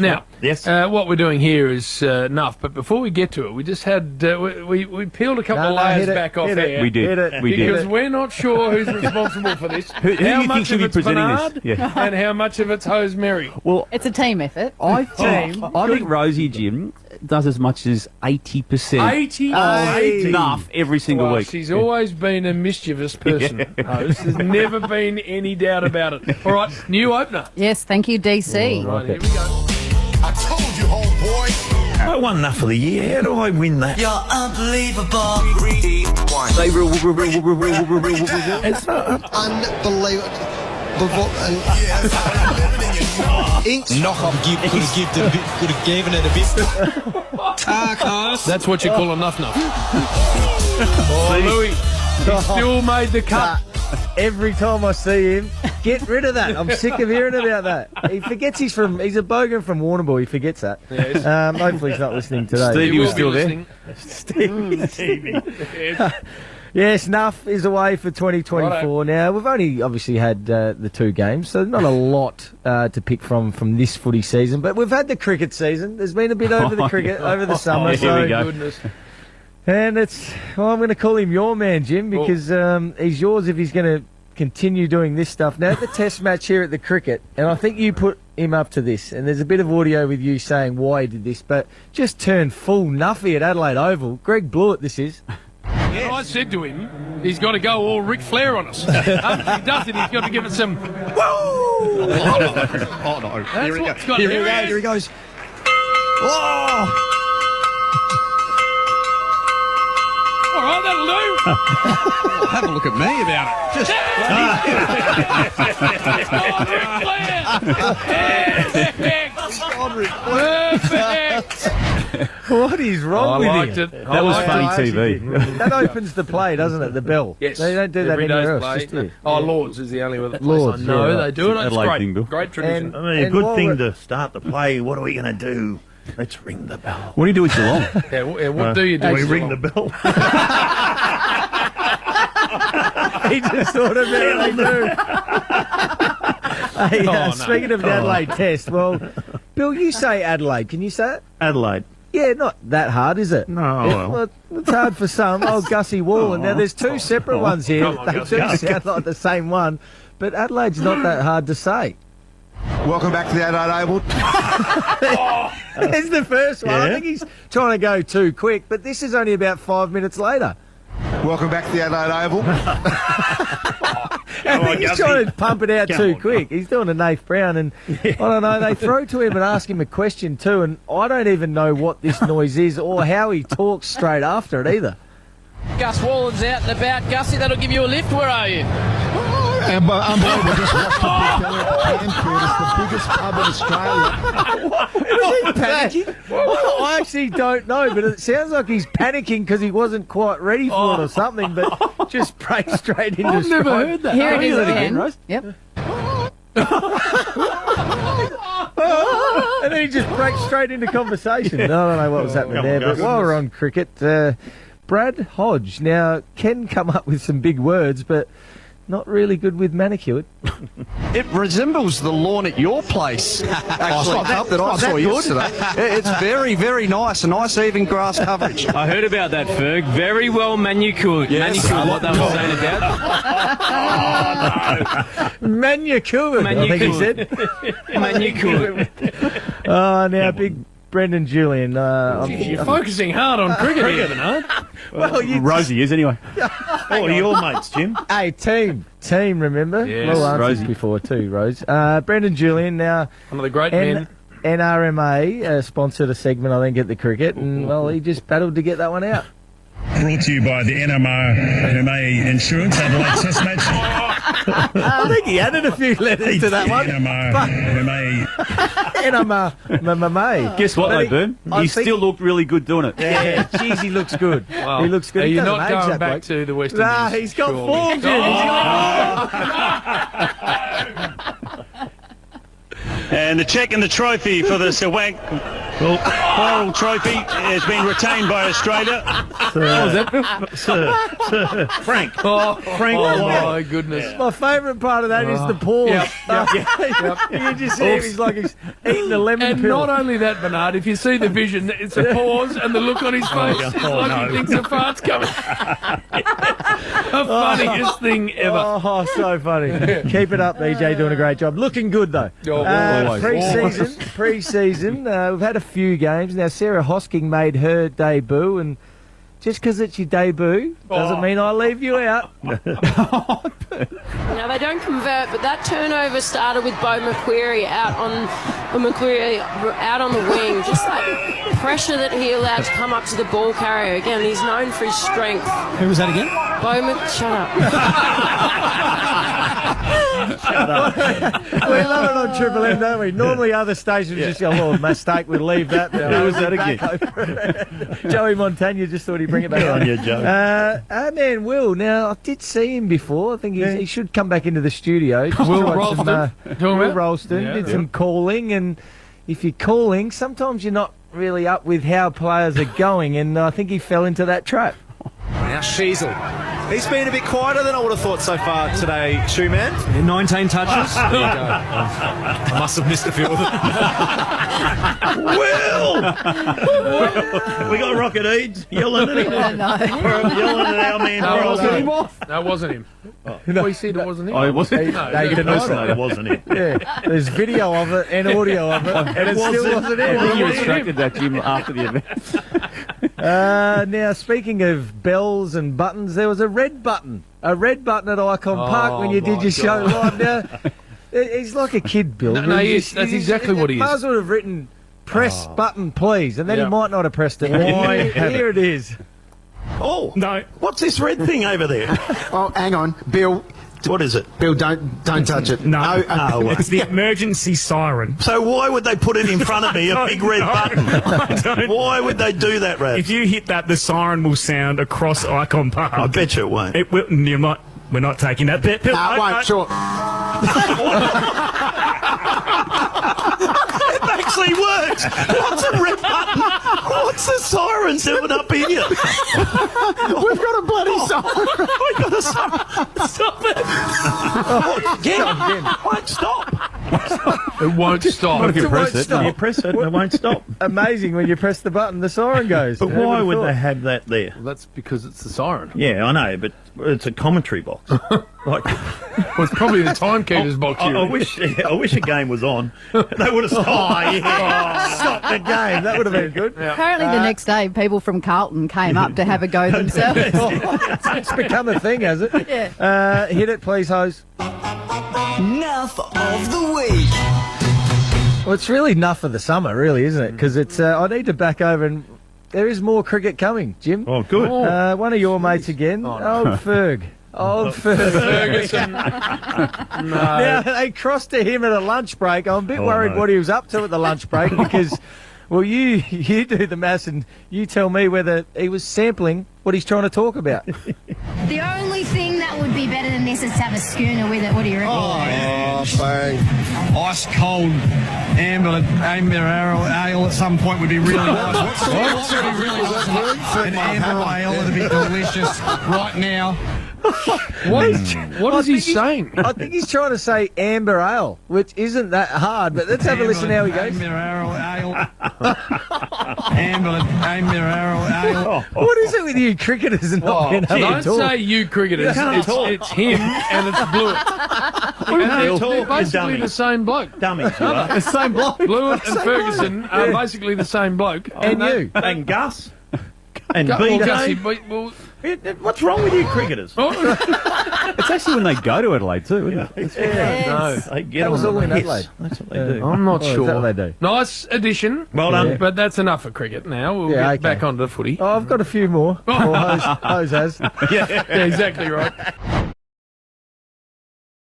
Now, yes. What we're doing here is Nuff, but before we get to it, we just had we peeled a couple of layers back off air. We did. Because we're not sure who's responsible for this. Who do you think should be presenting Bernard this? Yeah. and how much of it's Rosemary. Well, it's a team effort. I think Rosie, Jim, does as much as 80%. 80? Nuff every single week. She's always been a mischievous person. There's never been any doubt about it. All right, new opener. Yes, thank you, DC. Right, here we go. I told you, homeboy. I won Nuff of the Year. How do I win that? You're unbelievable. It's not. Unbelievable. Could have given it a bit. That's what you call a Nuff. Oh, Louis, he still made the cut. Every time I see him, get rid of that. I'm sick of hearing about that. He forgets he's a bogan from Warrnambool. He forgets that. Yes. Hopefully he's not listening today. Stevie was still there. Stevie. Yes, Nuff is away for 2024. Righto. Now, we've only obviously had the 2 games, so not a lot to pick from this footy season. But we've had the cricket season. There's been a bit over the cricket over the summer. Here we go. Goodness. And I'm going to call him your man, Jim, because he's yours if he's going to continue doing this stuff. Now, at the test match here at the cricket, and I think you put him up to this, and there's a bit of audio with you saying why he did this, but just turned full Nuffy at Adelaide Oval. Greg Blewett, this is. Yes. I said to him, he's got to go all Ric Flair on us. If he does it, he's got to give it some... Whoa! Oh, no. Here he goes. Oh! All right, that'll do. Have a look at me about it. Perfect. What is wrong with liked him? it. That was funny TV. That opens the play, doesn't it? The bell. Yes. They don't do that Every anywhere day's else. play. Just here. Lords is the only other place Lords, I know. yeah, They do it. It's Adelaide great. thing, Bill. Great tradition. I mean, a And good while thing we're- to start the play. What are we going to do? Let's ring the bell. What do you do with Geelong? What do you do? We ring the bell. He just thought of it. They do. Hey, no. speaking of the Adelaide Test, well, Bill, you say Adelaide. Can you say it? Adelaide. Yeah, not that hard, is it? No, well. It's hard for some. Oh, Gussie Wallen. Now, there's 2 separate ones here. Come on, They Gussie. do sound like the same one, but Adelaide's not that hard to say. Welcome back to the Adelaide Oval. There's the first one. I Yeah. think he's trying to go too quick, but this is only about 5 minutes later. Welcome back to the Adelaide Oval. I think he's Gussie. trying to pump it out Come too on. quick. He's doing a Nath Brown, and I don't know, they throw to him and ask him a question too, and I don't even know what this noise is or how he talks straight after it either. Gus Wallen's out and about. Gussie, that'll give you a lift. Where are you? Unbelievable. Just watched the big belly at Banter. It's the biggest pub in Australia. Was he panicking? I actually don't know, but it sounds like he's panicking because he wasn't quite ready for it or something, but just breaks straight into I've never heard that. Here it is do that again. again, Rose. Yep. And then he just breaks straight into conversation. I don't know what was happening there, but while we're on cricket, Brad Hodge now can come up with some big words, but not really good with manicured. It resembles the lawn at your place. Actually, that I saw yesterday. It's very, very nice. A nice even grass coverage. I heard about that, Ferg. Very well manicured. Yes. Manicured, what they were saying about. Manicured, I think he said. Manicured. Now big Brendan Julian. You're focusing hard on cricket here, Bernard. Well, Rosie is anyway. Oh, your mates, Jim. Hey, team, remember? Yes, well answers Rosie. before too, Rose. Brendan Julian now. One of the great men. NRMA sponsored a segment, I think, at the cricket, and well, he just battled to get that one out. Brought to you by the NRMA Insurance Adelaide Test Match. I think he added a few letters to that one. NRMA. NRMA. Guess what, though, Bern? I He think- still looked really good doing it. Yeah, geez, he looks good. Wow. He looks good. Are He you doesn't not age going that back bloke. to the West Indies? Nah, he's got surely? form, Jim. And the cheque and the trophy for the Sir Wank Well, Coral Trophy has been retained by Australia. Sir Frank. Frank. Oh, my goodness. My favourite part of that is the pause. You just see him, he's like he's eating a lemon And pill. not only that, Bernard, if you see the vision, it's a pause and the look on his face is like he thinks a fart's coming. The funniest thing ever. Oh, so funny. Keep it up, BJ, doing a great job. Looking good, though. Always. Pre-season, we've had a few games. Now, Sarah Hosking made her debut, and just because it's your debut doesn't mean I leave you out. Now, they don't convert, but that turnover started with Bo McQuarrie out on the wing. Just that pressure that he allowed to come up to the ball carrier. Again, he's known for his strength. Who was that again? Shut up. We love it on Triple M, don't we? Normally other stations just go, oh, mistake, we'll leave that. Who was that again? Joey Montagna just thought he'd bring it back on you, Joe. Our man Will, now I did see him before. I think he should come back into the studio. Will Ralston. Will Ralston did some calling, and if you're calling, sometimes you're not really up with how players are going, and I think he fell into that trap. Now Sheasel. He's been a bit quieter than I would have thought so far today, Shoeman. 19 touches. There you go. I must have missed a few of them. Will! We got Rocket Eads yelling at him. Yelling at our man. No, it wasn't him. We said it wasn't him. Oh, it wasn't? They denied It wasn't it. Yeah, there's video of it and audio of it, and it still wasn't I think you him. retracted that, Jim, after the event. Now, speaking of bells and buttons, there was a red button at Icon Park when you did your show live. Now, he's like a kid, Bill. No, he is. That's exactly what he is. Mars would have written, press button, please, and then he might not have pressed it. Why? Here it is. Oh, No. what's this red thing over there? Oh, hang on, Bill. What is it? Bill, don't touch it. No. Oh, It's the emergency siren. so why would they put it in front of me, a big red button? Why would they do that, Rab? If you hit that, the siren will sound across Icon Park. I bet you it won't. It will, we're not taking that bet. No, wait, sure. It actually works. What's a red button? What's the siren doing up here? We've got a bloody siren. We got a siren. Stop it. Again. Won't stop. It won't stop. What if you press it? stop. You press it and it won't stop. Amazing when you press the button, the siren goes. But why would they have that there? Well, that's because it's the siren. Yeah, I know, but it's a commentary box. Like, Well, it's probably the timekeeper's box. I wish a game was on. They would have stopped. Stop the game. That would have been good. Apparently, the next day, people from Carlton came up to have a go themselves. It's become a thing, has it? Yeah. Hit it, please, Hose. Nuff of the week. Well, it's really enough for the summer, really, isn't it? Because it's. I need to back over, and there is more cricket coming, Jim. Oh, good. One of your mates again, old Ferg. Old Ferguson. Now, they crossed to him at a lunch break. I'm a bit worried what he was up to at the lunch break because, well, you do the maths and you tell me whether he was sampling what he's trying to talk about. The only thing that would be better than this is to have a schooner with it. What do you reckon? Ice cold amber ale at some point would be really nice. What would be really nice? An amber ale would be delicious right now. What is he saying? I think he's trying to say amber ale, which isn't that hard, but let's have a listen how he goes. Amber ale. What is it with you cricketers and not being able to Don't talk? say you cricketers. It's him and it's Blewett. They're basically the same bloke. Dummies. The same bloke. Blewett and Ferguson are basically the same bloke. And you. And Gus. And Well, BJ. Gussie, well, What's wrong with you cricketers? It's actually when they go to Adelaide too, isn't it? no. They get That was on all the in piss. Adelaide. That's what they do. I'm not Is sure. that what they do? Nice addition. Well done. But that's enough for cricket now. We'll get back onto the footy. Oh, I've got a few more. Hose has. Yeah, exactly right.